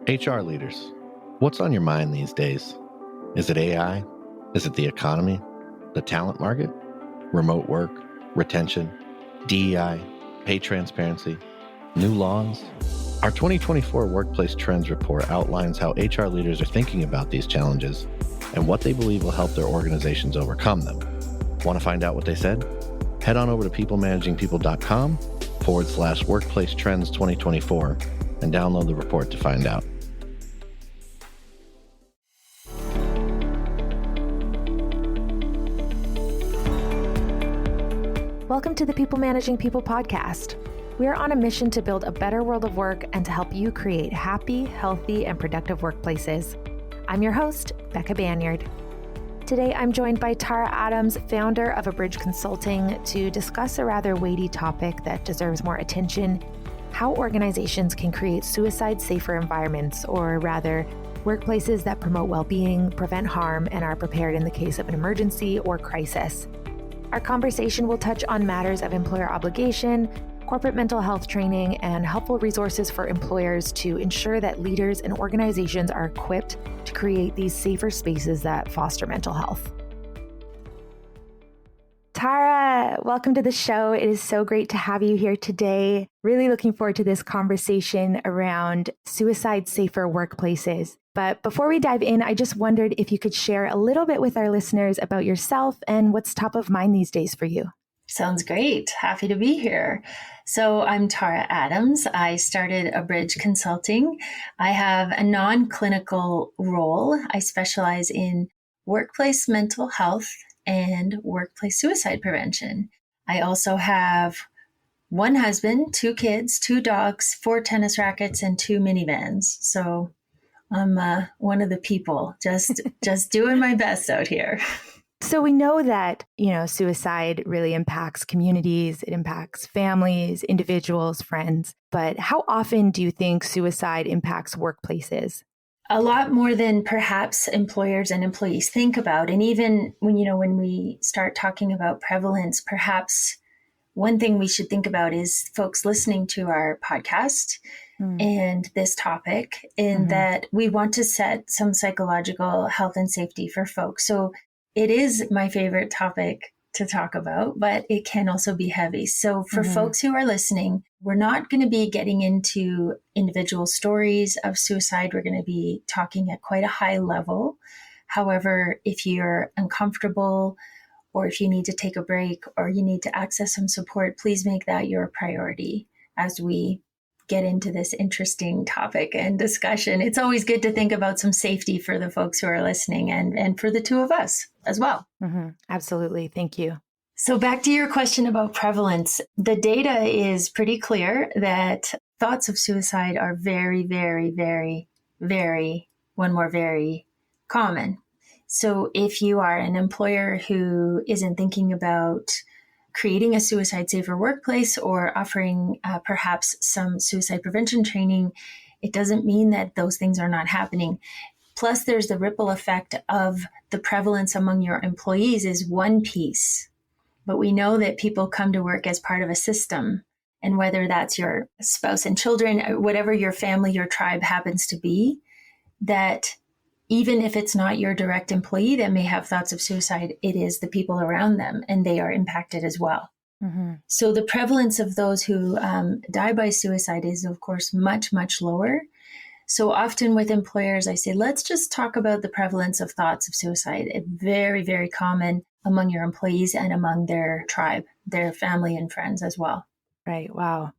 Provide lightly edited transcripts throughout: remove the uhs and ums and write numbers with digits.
HR leaders, what's on your mind these days? Is it AI? Is it the economy? The talent market? Remote work? Retention? DEI? Pay transparency? New laws? Our 2024 Workplace Trends Report outlines how HR leaders are thinking about these challenges and what they believe will help their organizations overcome them. Want to find out what they said? Head on over to peoplemanagingpeople.com/Workplace Trends 2024 and download the report to find out. Welcome to the People Managing People podcast. We are on a mission to build a better world of work and to help you create happy, healthy, and productive workplaces. I'm your host, Becca Banyard. Today, I'm joined by Tara Adams, founder of Abridge Consulting, to discuss a rather weighty topic that deserves more attention: how organizations can create suicide-safer environments, or rather, workplaces that promote well-being, prevent harm, and are prepared in the case of an emergency or crisis. Our conversation will touch on matters of employer obligation, corporate mental health training, and helpful resources for employers to ensure that leaders and organizations are equipped to create these safer spaces that foster mental health. Tara, welcome to the show. It is so great to have you here today. Really looking forward to this conversation around suicide-safer workplaces. But before we dive in, I just wondered if you could share a little bit with our listeners about yourself and what's top of mind these days for you. Sounds great. Happy to be here. So I'm Tara Adams. I started Abridge Consulting. I have a non-clinical role. I specialize in workplace mental health and workplace suicide prevention. I also have one husband, 2 kids, 2 dogs, 4 tennis rackets, and 2 minivans. So I'm one of the people, just doing my best out here. So we know that, suicide really impacts communities, it impacts families, individuals, friends. But how often do you think suicide impacts workplaces? A lot more than perhaps employers and employees think about. And even when we start talking about prevalence, perhaps one thing we should think about is folks listening to our podcast and this topic, in that we want to set some psychological health and safety for folks. So it is my favorite topic to talk about, but it can also be heavy. So for folks who are listening, we're not going to be getting into individual stories of suicide. We're going to be talking at quite a high level. However, if you're uncomfortable, or if you need to take a break, or you need to access some support, please make that your priority as we get into this interesting topic and discussion. It's always good to think about some safety for the folks who are listening and for the two of us as well. Absolutely. Thank you. So back to your question about prevalence. The data is pretty clear that thoughts of suicide are very, very, very, very, one more very common. So if you are an employer who isn't thinking about creating a suicide-safer workplace or offering perhaps some suicide prevention training, it doesn't mean that those things are not happening. Plus, there's the ripple effect of the prevalence among your employees is one piece. But we know that people come to work as part of a system. And whether that's your spouse and children, or whatever your family, your tribe happens to be, that even if it's not your direct employee that may have thoughts of suicide, it is the people around them, and they are impacted as well. So the prevalence of those who die by suicide is, of course, much, much lower. So often with employers, I say, let's just talk about the prevalence of thoughts of suicide. It's very, very common among your employees and among their tribe, their family and friends as well. Right. Wow.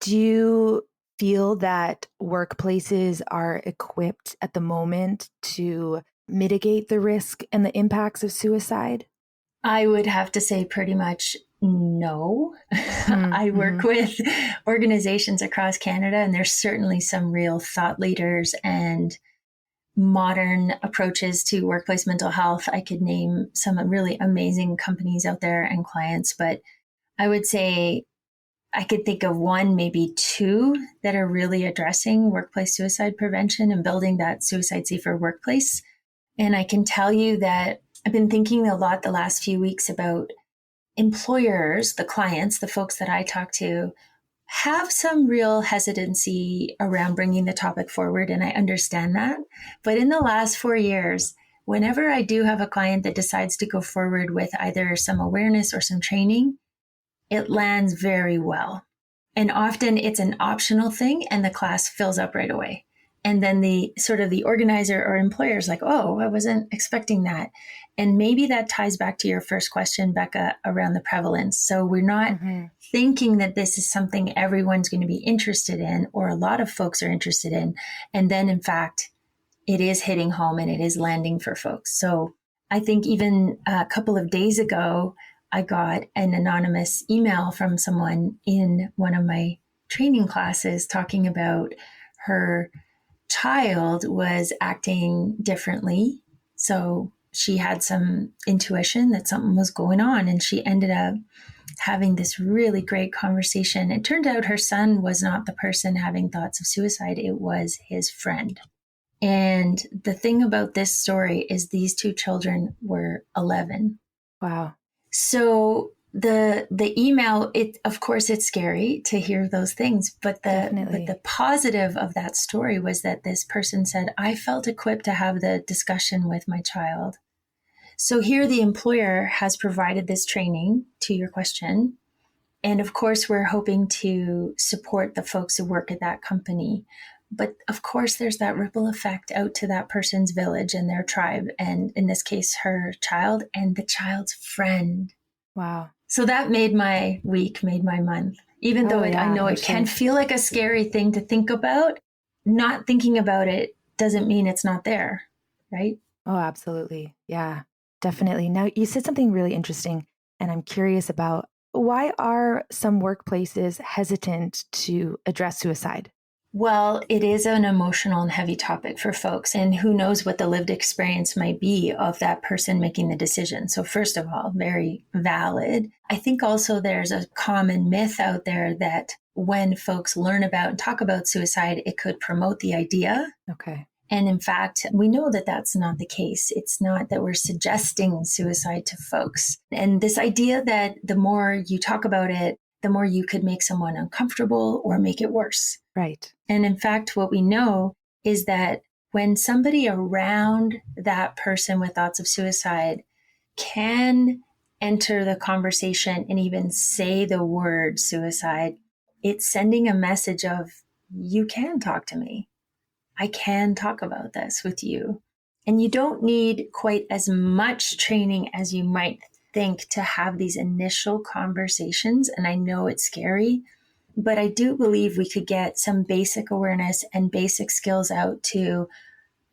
Do you feel that workplaces are equipped at the moment to mitigate the risk and the impacts of suicide? I would have to say pretty much no. I work with organizations across Canada, and there's certainly some real thought leaders and modern approaches to workplace mental health. I could name some really amazing companies out there and clients, but I would say I could think of 1, maybe 2 that are really addressing workplace suicide prevention and building that suicide-safer workplace. And I can tell you that I've been thinking a lot the last few weeks about employers, the clients, the folks that I talk to, have some real hesitancy around bringing the topic forward, and I understand that. But in the last 4 years, whenever I do have a client that decides to go forward with either some awareness or some training, it lands very well. And often it's an optional thing and the class fills up right away. And then the organizer or employer is like, oh, I wasn't expecting that. And maybe that ties back to your first question, Becca, around the prevalence. So we're not thinking that this is something everyone's going to be interested in, or a lot of folks are interested in. And then in fact, it is hitting home and it is landing for folks. So I think even a couple of days ago, I got an anonymous email from someone in one of my training classes talking about her child was acting differently. So she had some intuition that something was going on, and she ended up having this really great conversation. It turned out her son was not the person having thoughts of suicide. It was his friend. And the thing about this story is these two children were 11. Wow. So the email, of course, it's scary to hear those things, but the positive of that story was that this person said, I felt equipped to have the discussion with my child. So here the employer has provided this training, to your question. And of course, we're hoping to support the folks who work at that company. But of course, there's that ripple effect out to that person's village and their tribe. And in this case, her child and the child's friend. Wow. So that made my week, made my month. Even though I know it can feel like a scary thing to think about, not thinking about it doesn't mean it's not there, right? Oh, absolutely. Yeah, definitely. Now, you said something really interesting, and I'm curious about why are some workplaces hesitant to address suicide? Well, it is an emotional and heavy topic for folks, and who knows what the lived experience might be of that person making the decision. So first of all, very valid. I think also there's a common myth out there that when folks learn about and talk about suicide, it could promote the idea. Okay. And in fact, we know that that's not the case. It's not that we're suggesting suicide to folks. And this idea that the more you talk about it, the more you could make someone uncomfortable or make it worse. Right. And in fact, what we know is that when somebody around that person with thoughts of suicide can enter the conversation and even say the word suicide, it's sending a message of, you can talk to me. I can talk about this with you. And you don't need quite as much training as you might think to have these initial conversations. And I know it's scary, but I do believe we could get some basic awareness and basic skills out to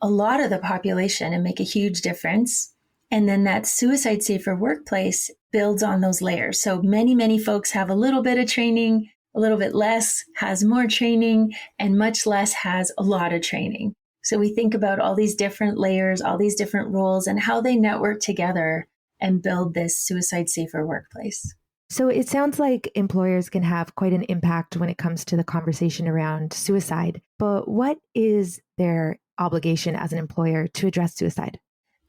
a lot of the population and make a huge difference. And then that suicide safer workplace builds on those layers. So many folks have a little bit of training, a little bit less has more training, and much less has a lot of training. So we think about all these different layers, all these different roles, and how they network together and build this suicide safer workplace. So it sounds like employers can have quite an impact when it comes to the conversation around suicide. But what is their obligation as an employer to address suicide?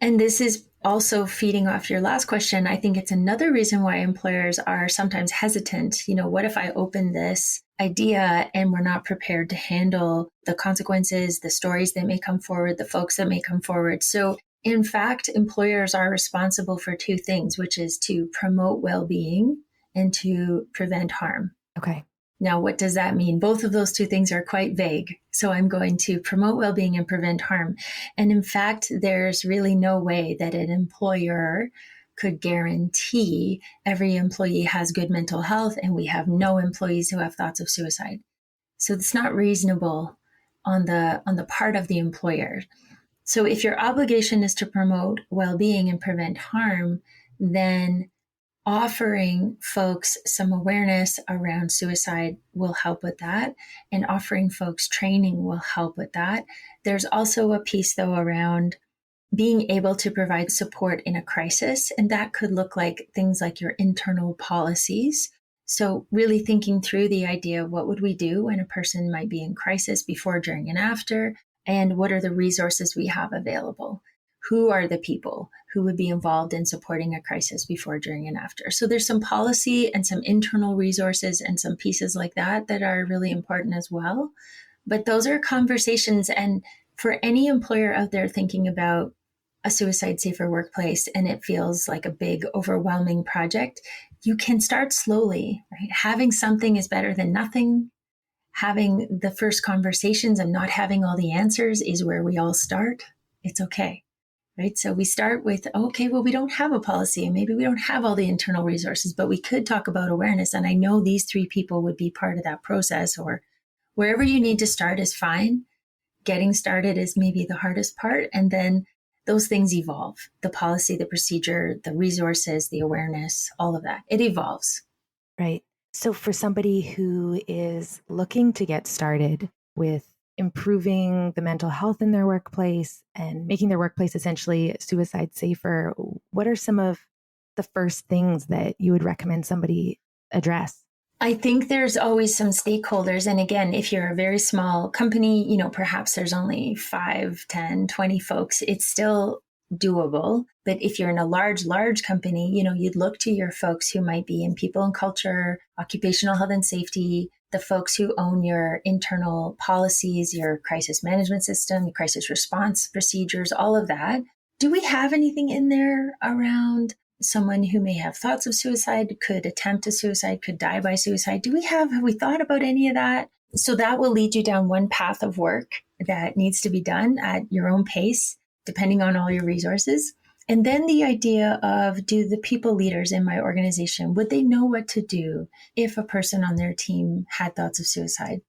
And this is also feeding off your last question. I think it's another reason why employers are sometimes hesitant. You know, what if I open this idea and we're not prepared to handle the consequences, the stories that may come forward, the folks that may come forward? So in fact, employers are responsible for two things, which is to promote well-being and to prevent harm. Okay. Now, what does that mean? Both of those two things are quite vague. So I'm going to promote well-being and prevent harm. And in fact, there's really no way that an employer could guarantee every employee has good mental health and we have no employees who have thoughts of suicide. So it's not reasonable on the part of the employer. So if your obligation is to promote well-being and prevent harm, then offering folks some awareness around suicide will help with that. And offering folks training will help with that. There's also a piece, though, around being able to provide support in a crisis. And that could look like things like your internal policies. So really thinking through the idea of what would we do when a person might be in crisis before, during, and after, and what are the resources we have available. who are the people who would be involved in supporting a crisis before, during, and after. So there's some policy and some internal resources and some pieces like that that are really important as well. But those are conversations. And for any employer out there thinking about a suicide safer workplace and it feels like a big, overwhelming project, you can start slowly, right? Having something is better than nothing. Having the first conversations and not having all the answers is where we all start. It's okay, right? So we start with, okay, well, we don't have a policy and maybe we don't have all the internal resources, but we could talk about awareness. And I know these 3 people would be part of that process, or wherever you need to start is fine. Getting started is maybe the hardest part. And then those things evolve. The policy, the procedure, the resources, the awareness, all of that. It evolves. Right. So for somebody who is looking to get started with improving the mental health in their workplace and making their workplace essentially suicide safer, what are some of the first things that you would recommend somebody address? I think there's always some stakeholders. And again, if you're a very small company, perhaps there's only 5, 10, 20 folks, it's still doable. But if you're in a large company, you'd look to your folks who might be in people and culture, occupational health and safety, the folks who own your internal policies, your crisis management system, your crisis response procedures, all of that. Do we have anything in there around someone who may have thoughts of suicide, could attempt a suicide, could die by suicide? Have we thought about any of that? So that will lead you down one path of work that needs to be done at your own pace, depending on all your resources. And then the idea of, do the people leaders in my organization, would they know what to do if a person on their team had thoughts of suicide?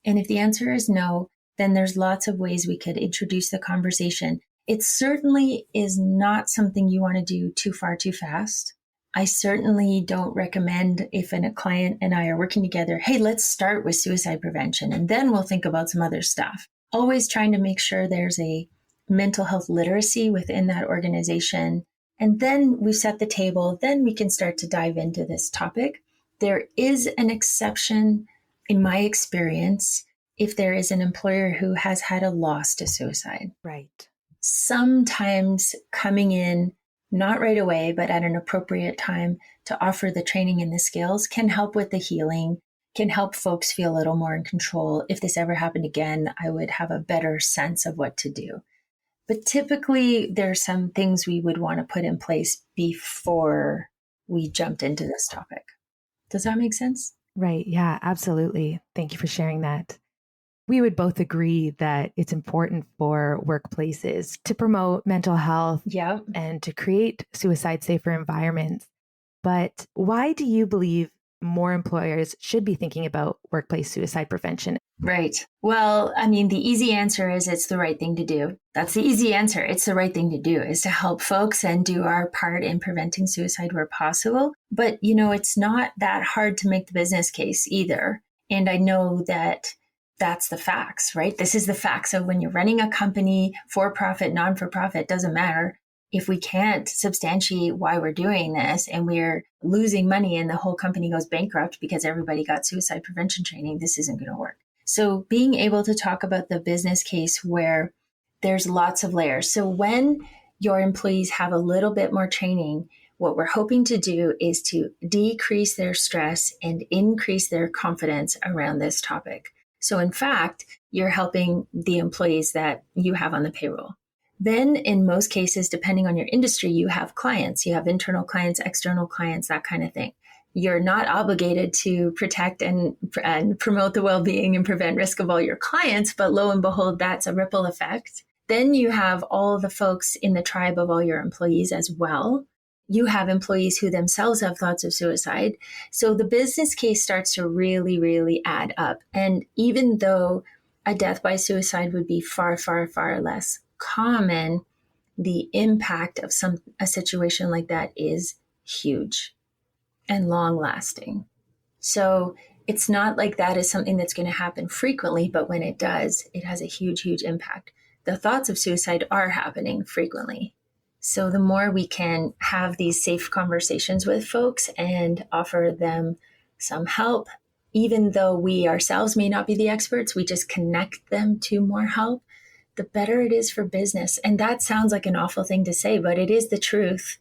And if the answer is no, then there's lots of ways we could introduce the conversation. It certainly is not something you want to do too far, too fast. I certainly don't recommend, if a client and I are working together, hey, let's start with suicide prevention and then we'll think about some other stuff. Always trying to make sure there's a mental health literacy within that organization. And then we set the table, then we can start to dive into this topic. There is an exception, in my experience, if there is an employer who has had a loss to suicide. Right. Sometimes coming in, not right away, but at an appropriate time to offer the training and the skills can help with the healing, can help folks feel a little more in control. If this ever happened again, I would have a better sense of what to do. But typically, there's some things we would want to put in place before we jumped into this topic. Does that make sense? Right. Yeah, absolutely. Thank you for sharing that. We would both agree that it's important for workplaces to promote mental health and to create suicide safer environments. But why do you believe more employers should be thinking about workplace suicide prevention? Right. Well, I mean, the easy answer is it's the right thing to do. That's the easy answer. It's the right thing to do, is to help folks and do our part in preventing suicide where possible. But, it's not that hard to make the business case either. And I know that that's the facts, right? This is the facts of when you're running a company, for-profit, non-for-profit, doesn't matter. If we can't substantiate why we're doing this and we're losing money and the whole company goes bankrupt because everybody got suicide prevention training, this isn't going to work. So being able to talk about the business case where there's lots of layers. So when your employees have a little bit more training, what we're hoping to do is to decrease their stress and increase their confidence around this topic. So in fact, you're helping the employees that you have on the payroll. Then in most cases, depending on your industry, you have clients, you have internal clients, external clients, that kind of thing. You're not obligated to protect and promote the well-being and prevent risk of all your clients, but lo and behold, that's a ripple effect. Then you have all the folks in the tribe of all your employees as well. You have employees who themselves have thoughts of suicide. So the business case starts to really, really add up. And even though a death by suicide would be far, far, far less common, the impact of a situation like that is huge and long lasting. So it's not like that is something that's going to happen frequently, but when it does, it has a huge, huge impact. The thoughts of suicide are happening frequently. So the more we can have these safe conversations with folks and offer them some help, even though we ourselves may not be the experts, we just connect them to more help, the better it is for business. And that sounds like an awful thing to say, but it is the truth.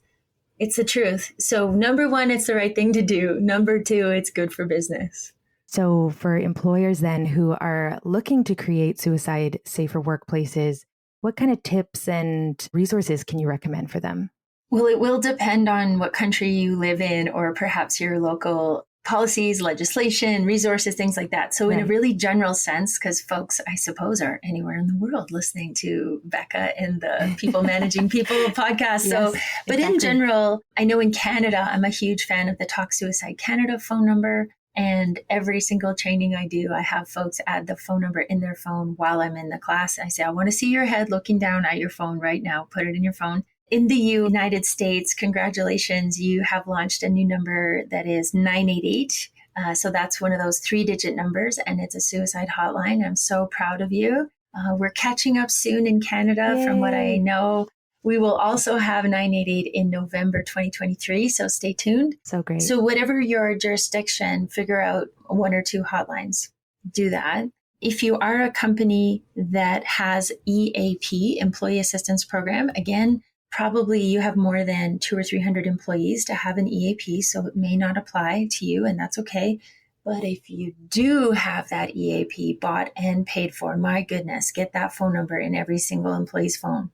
It's the truth. So number one, it's the right thing to do. Number two, it's good for business. So for employers then who are looking to create suicide safer workplaces, what kind of tips and resources can you recommend for them? Well, it will depend on what country you live in, or perhaps your local policies, legislation, resources, things like that. So in a really general sense, because folks, I suppose, are anywhere in the world listening to Becca and the People Managing People podcast. So, but in general, I know in Canada, I'm a huge fan of the Talk Suicide Canada phone number. And every single training I do, I have folks add the phone number in their phone while I'm in the class. I say, I want to see your head looking down at your phone right now. Put it in your phone. In the United States, congratulations, you have launched a new number that is 988. So that's one of those 3-digit numbers, and it's a suicide hotline. I'm so proud of you. We're catching up soon in Canada. Yay. From what I know. We will also have 988 in November 2023, so stay tuned. So great. So whatever your jurisdiction, figure out 1 or 2 hotlines. Do that. If you are a company that has EAP, Employee Assistance Program, again, probably you have more than 200 or 300 employees to have an EAP, so it may not apply to you, and that's okay. But if you do have that EAP bought and paid for, my goodness, get that phone number in every single employee's phone.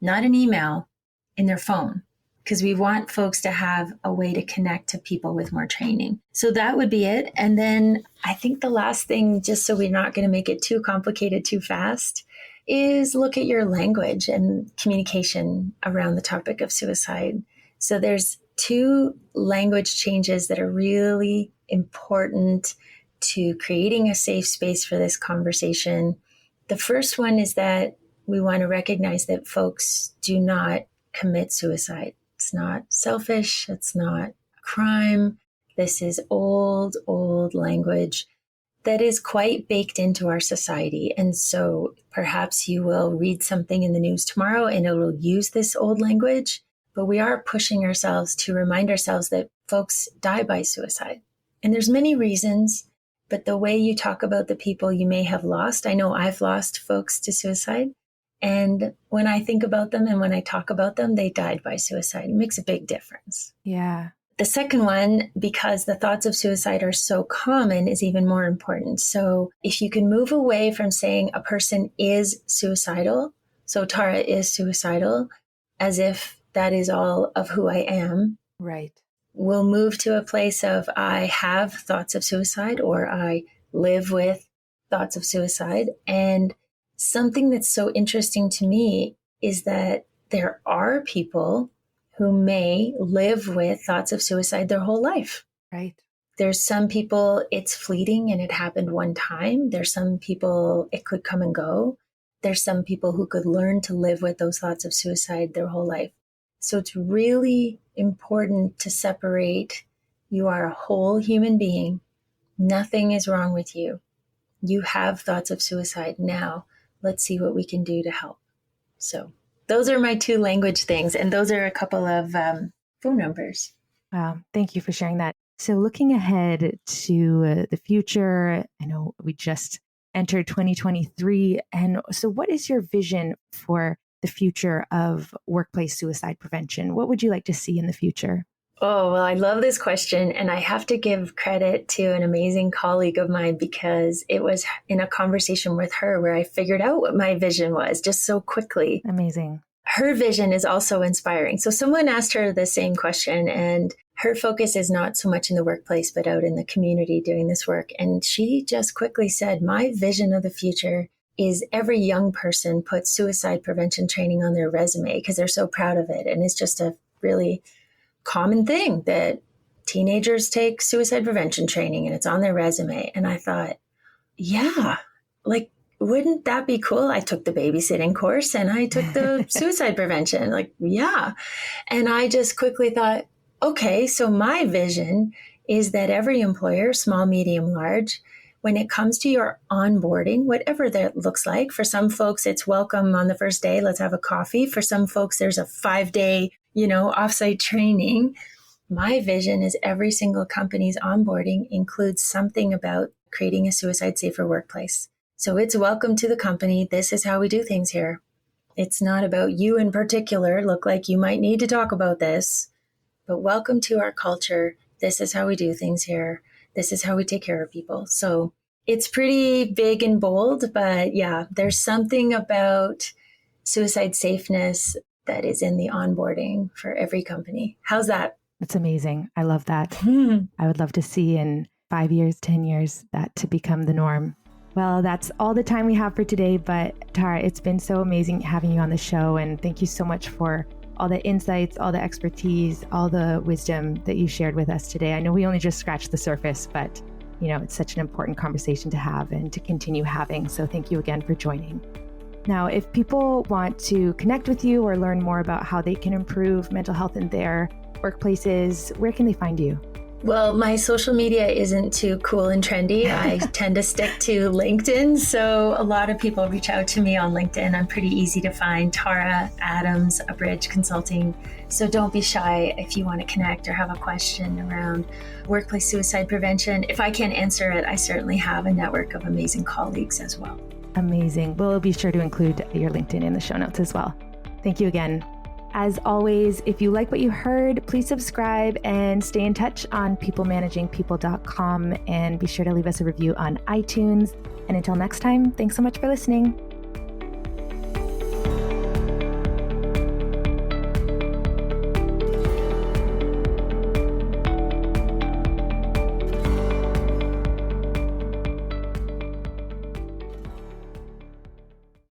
Not an email, in their phone, because we want folks to have a way to connect to people with more training. So that would be it. And then I think the last thing, just so we're not going to make it too complicated too fast, is look at your language and communication around the topic of suicide. So there's 2 language changes that are really important to creating a safe space for this conversation. The first one is that we want to recognize that folks do not commit suicide. It's not selfish. It's not a crime. This is old language that is quite baked into our society. And so perhaps you will read something in the news tomorrow and it will use this old language, but we are pushing ourselves to remind ourselves that folks die by suicide. And there's many reasons, but the way you talk about the people you may have lost, I know I've lost folks to suicide. And when I think about them and when I talk about them, they died by suicide. It makes a big difference. Yeah. The second one, because the thoughts of suicide are so common, is even more important. So if you can move away from saying a person is suicidal, so Tara is suicidal, as if that is all of who I am. Right. We'll move to a place of I have thoughts of suicide, or I live with thoughts of suicide. And something that's so interesting to me is that there are people who may live with thoughts of suicide their whole life. Right. There's some people it's fleeting and it happened one time. There's some people it could come and go. There's some people who could learn to live with those thoughts of suicide their whole life. So it's really important to separate. You are a whole human being. Nothing is wrong with you. You have thoughts of suicide now. Let's see what we can do to help. So those are my 2 language things. And those are a couple of phone numbers. Wow. Thank you for sharing that. So looking ahead to the future, I know we just entered 2023. And so what is your vision for the future of workplace suicide prevention? What would you like to see in the future? Oh, well, I love this question. And I have to give credit to an amazing colleague of mine, because it was in a conversation with her where I figured out what my vision was just so quickly. Amazing. Her vision is also inspiring. So someone asked her the same question, and her focus is not so much in the workplace, but out in the community doing this work. And she just quickly said, my vision of the future is every young person puts suicide prevention training on their resume because they're so proud of it. And it's just a really common thing that teenagers take suicide prevention training and it's on their resume. And I thought, yeah, like, wouldn't that be cool? I took the babysitting course and I took the suicide prevention. Like, yeah. And I just quickly thought, okay, so my vision is that every employer, small, medium, large, when it comes to your onboarding, whatever that looks like, for some folks, it's welcome on the first day, let's have a coffee. For some folks, there's a 5-day, offsite training. My vision is every single company's onboarding includes something about creating a suicide safer workplace. So it's welcome to the company. This is how we do things here. It's not about you in particular. Look like you might need to talk about this, but welcome to our culture. This is how we do things here. This is how we take care of people. So it's pretty big and bold, but yeah, there's something about suicide safeness that is in the onboarding for every company. How's that? That's amazing. I love that. I would love to see in 5 years, 10 years, that to become the norm. Well, that's all the time we have for today, but Tara, it's been so amazing having you on the show. And thank you so much for all the insights, all the expertise, all the wisdom that you shared with us today. I know we only just scratched the surface, but it's such an important conversation to have and to continue having. So thank you again for joining. Now, if people want to connect with you or learn more about how they can improve mental health in their workplaces, where can they find you? Well, my social media isn't too cool and trendy. I tend to stick to LinkedIn. So a lot of people reach out to me on LinkedIn. I'm pretty easy to find. Tara Adams, Abridge Consulting. So don't be shy if you want to connect or have a question around workplace suicide prevention. If I can't answer it, I certainly have a network of amazing colleagues as well. Amazing. We'll be sure to include your LinkedIn in the show notes as well. Thank you again. As always, if you like what you heard, please subscribe and stay in touch on peoplemanagingpeople.com, and be sure to leave us a review on iTunes. And until next time, thanks so much for listening.